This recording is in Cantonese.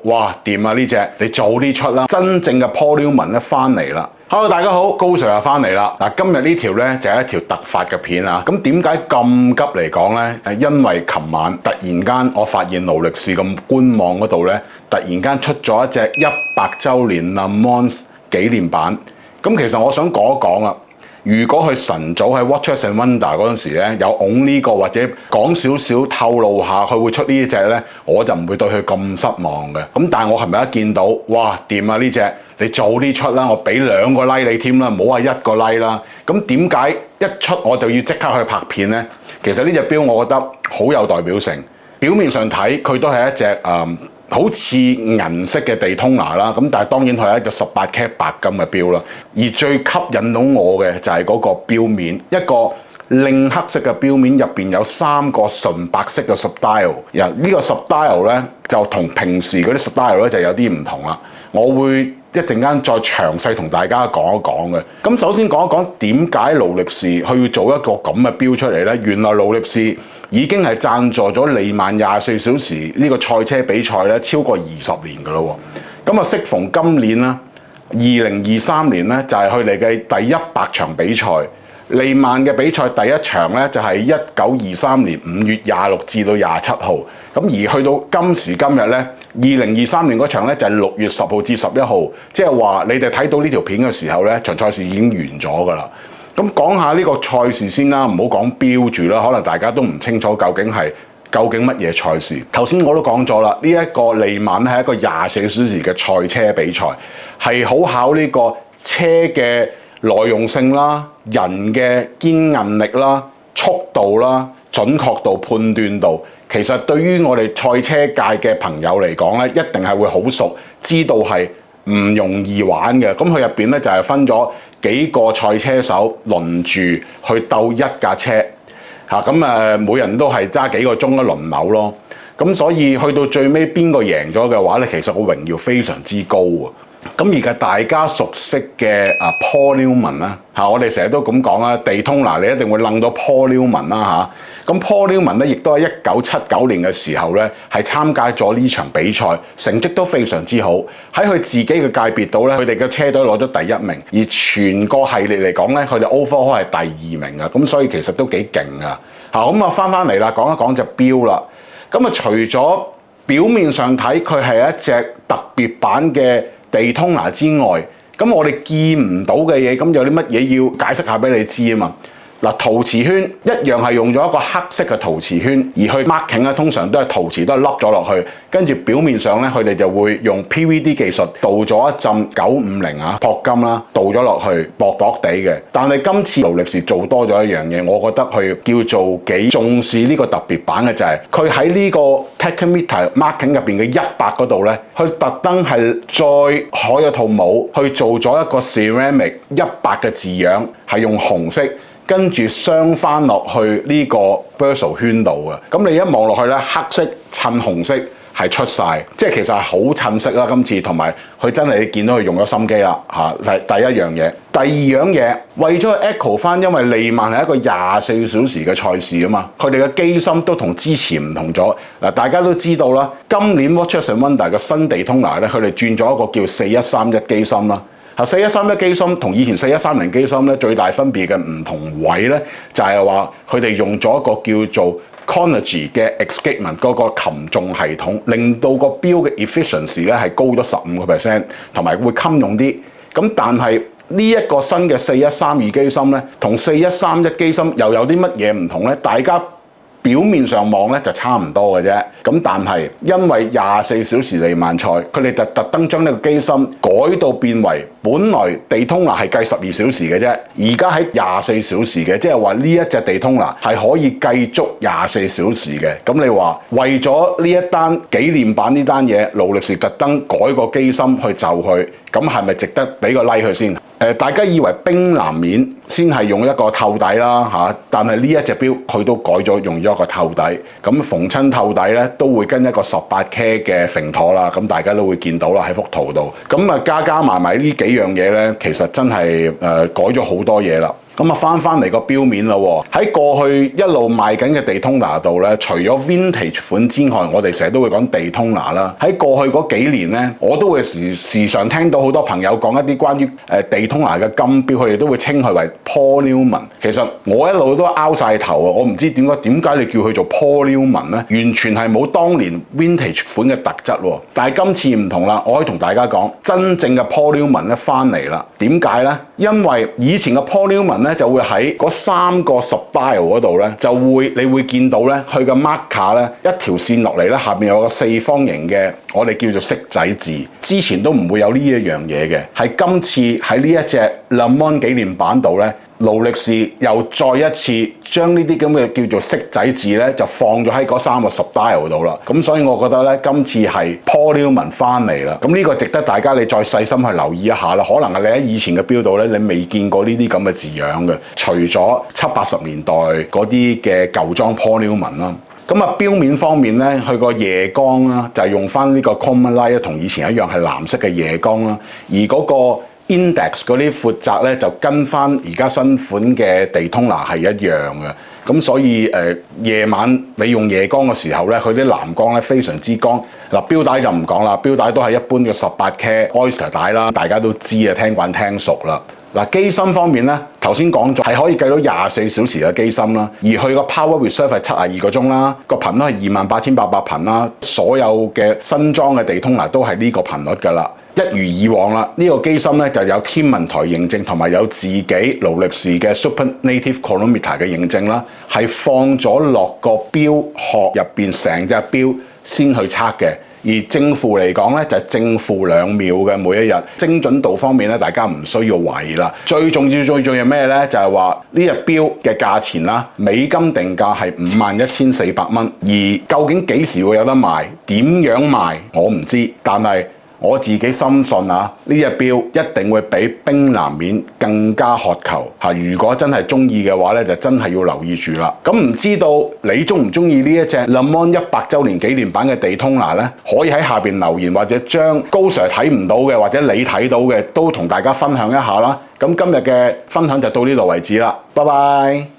哇掂啊呢隻，你早啲出啦，真正嘅 Paul Newman 咧翻嚟啦。Hello， 大家好，高 Sir 又翻嚟啦。嗱，今日呢條咧就係一條突發嘅片啊。咁點解咁急嚟講咧？因為琴晚突然間我發現勞力士咁官網嗰度咧，突然間出咗一隻100週年 Le Mans 紀念版。咁其實我想講一講啊。如果佢晨早喺 Watches and Wonders 嗰陣時咧有拱呢個或者講少少透露下佢會出呢隻咧，我就唔會對佢咁失望嘅。咁但係我係咪一見到哇掂啊呢隻，你早啲出啦，我俾2個 like 你添啦，唔好話1個 like 啦。咁點解一出我就要即刻去拍片咧？其實呢隻錶我覺得好有代表性。表面上睇佢都係一隻好似銀色嘅地通拿啦，咁但係當然佢係一個18K 白金嘅錶啦。而最吸引到我嘅就係嗰個錶面，一個亮黑色嘅錶面入邊有3個純白色嘅 subdial。呢個 subdial 咧就同平時嗰啲 subdial 咧就有啲唔同啦。我會一陣間再詳細同大家講一講嘅。咁首先講一講點解勞力士佢要做一個咁嘅錶出嚟咧？原來勞力士已經係贊助咗利曼24小時呢個賽車比賽咧超過20年㗎咯喎。咁啊，適逢今年啦，2023年咧就係佢哋嘅第100場比賽。利曼嘅比賽第一場咧就係1923年5月26至到27號。咁而去到今時今日咧，2023年嗰場咧就係6月10號至11號。即係話你哋睇到呢條片嘅時候咧，場賽事已經完咗㗎啦。咁講下呢個賽事先啦，唔好講標住啦，可能大家都唔清楚究竟乜嘢賽事。頭先我都講咗啦，呢一個利曼係一個24小時嘅賽車比賽，係好考呢個車嘅耐用性啦、人嘅堅韌力啦、速度啦、準確度、判斷度。其實對於我哋賽車界嘅朋友嚟講咧，一定係會好熟，知道係唔容易玩嘅。咁佢入邊咧就係分咗幾個賽車手輪住去鬥一架車嚇，咁每人都係揸幾個鐘一輪流咯。咁所以去到最尾邊個贏咗嘅話咧，其實個榮耀非常之高啊！咁而家大家熟悉嘅Paul Newman 啦嚇，我哋成日都咁講啦，地通拿你一定會諗到 Paul Newman 啦嚇。咁 Paul Newman 咧亦都喺1979年嘅時候咧係參加咗呢場比賽，成績都非常之好。喺佢自己嘅界別度咧，佢哋嘅車隊攞咗第1名，而全個系列嚟講咧，佢哋 overall 係第2名啊。咁所以其實都幾勁啊嚇。咁啊翻嚟啦，講一講隻錶啦。咁啊除咗表面上睇佢係一隻特別版嘅地通拿之外，咁我哋見唔到嘅嘢，咁有啲乜嘢要解釋下俾你知啊嘛？嗱，陶瓷圈一樣係用咗一個黑色嘅陶瓷圈，而去 marking 咧，通常都係陶瓷都係凹咗落去，跟住表面上咧，佢哋就會用 PVD 技術倒咗一浸950鉑金啦，倒咗落去薄薄地嘅。但係今次勞力士做多咗一樣嘢，我覺得佢叫做幾重視呢個特別版嘅就係佢喺呢個 tachymeter marking 入邊嘅100嗰度咧，佢特登係再開咗套帽去做咗一個 ceramic 100嘅字樣，係用紅色。跟住鑲翻落去呢個 bezel 圈度嘅，咁你一望落去咧，黑色襯紅色係出晒，即係其實係好襯色啦。今次同埋佢真係你見到佢用咗心機啦嚇，第一樣嘢。第二樣嘢，為咗 echo 翻，因為利曼係一個24小時嘅賽事啊嘛，佢哋嘅機芯都同之前唔同咗。嗱，大家都知道啦，今年 Watches and Wonders 嘅新地通拿咧，佢哋轉咗一個叫4131機芯啦。4131機芯同以前4130機芯咧最大分別嘅唔同位咧，就係話佢哋用咗一個叫做 Collegium 嘅 escapement 嗰個擒縱系統，令到個錶嘅 efficiency 咧係高咗15%，同埋會襟用啲。咁但係呢一個新嘅4132機芯咧，同4131機芯又有啲乜嘢唔同咧？大家表面上望咧就差唔多嘅啫，咁但係因為24小時利曼賽，佢哋就特登將呢個機芯改到變為本來地通拿係計12小時嘅啫，而家喺24小時嘅，即係話呢一隻地通拿係可以計足24小時嘅。咁你話為咗呢一單紀念版呢單嘢，勞力士特登改個機芯去就佢，咁係咪值得俾個 like 佢先？大家以為冰藍面先係用一個透底啦嚇，但係呢一隻錶佢都改咗用咗一個透底，咁逢親透底咧都會跟一個18K 嘅揈陀啦，咁大家都會見到啦喺幅圖度，咁啊加埋呢幾樣嘢咧，其實真係改咗好多嘢啦。咁啊，翻嚟個錶面啦喎！喺過去一路賣緊嘅地通拿度咧，除咗 Vintage 款之外，我哋成日都會講地通拿啦。喺過去嗰幾年咧，我都會時常聽到好多朋友講一啲關於地通拿嘅金錶，佢哋都會稱佢為 Paul Newman。其實我一路都拗晒頭啊！我唔知點解你叫佢做 Paul Newman 咧？完全係冇當年 Vintage 款嘅特質喎。但係今次唔同啦，我可以同大家講，真正嘅 Paul Newman 咧翻嚟啦。點解咧？因為以前嘅 Paul Newman咧就會喺嗰3個 style 嗰度咧，你會見到咧，佢嘅 marker 咧一條線落嚟咧，下邊有個四方形嘅，我哋叫做骰仔字。之前都唔會有呢一樣嘢嘅，係今次喺呢一隻 Le Monde 紀念版度咧，勞力士又再一次將呢啲咁嘅叫做骰仔字咧，就放咗喺嗰3個 style 度啦。咁所以我覺得咧，今次係 Paul Newman 翻嚟啦。咁呢個值得大家你再細心去留意一下啦。可能你喺以前嘅錶度咧，你未見過呢啲咁嘅字樣嘅，除咗70、80年代嗰啲嘅舊裝 Paul Newman 啦。咁啊，錶面方面咧，佢個夜光啦，就係用翻呢個 Carmelite 同以前一樣係藍色嘅夜光啦，而嗰個 index 嗰啲闊窄咧，就跟翻而家新款嘅地通拿係一樣嘅。咁所以夜晚你用夜光嘅時候咧，佢啲藍光咧非常之光。嗱，錶帶就唔講啦，錶帶都係一般嘅18K Oyster 帶啦，大家都知啊，聽慣聽熟啦。嗱，機芯方面咧，頭先講咗係可以計到24小時嘅機芯啦，而佢個 Power Reserve 係72個鐘啦，個頻率係28,800頻啦，所有嘅新裝嘅地通拿都係呢個頻率㗎啦。一如以往啦，呢個機芯咧就有天文台認證同埋有自己勞力士嘅 Super Native Chronometer 嘅認證啦，係放咗落個錶殼入邊成隻錶先去測嘅。而正負嚟講咧，就係正負2秒嘅每一日，精準度方面咧，大家唔需要懷疑啦。最重要咩咧？就係話呢隻錶嘅價錢啦，美金定價係51,400蚊，而究竟幾時會有得賣？點樣賣？我唔知，但係我自己深信啊，呢隻錶一定會比冰藍面更加渴求嚇。如果真係中意嘅話咧，就真係要留意住啦。咁唔知道你中唔中意呢一隻 Le Monde 100週年紀念版嘅地通拿咧？可以喺下邊留言，或者將高 Sir 睇唔到嘅，或者你睇到嘅，都同大家分享一下啦。咁今日嘅分享就到呢度為止啦，拜拜。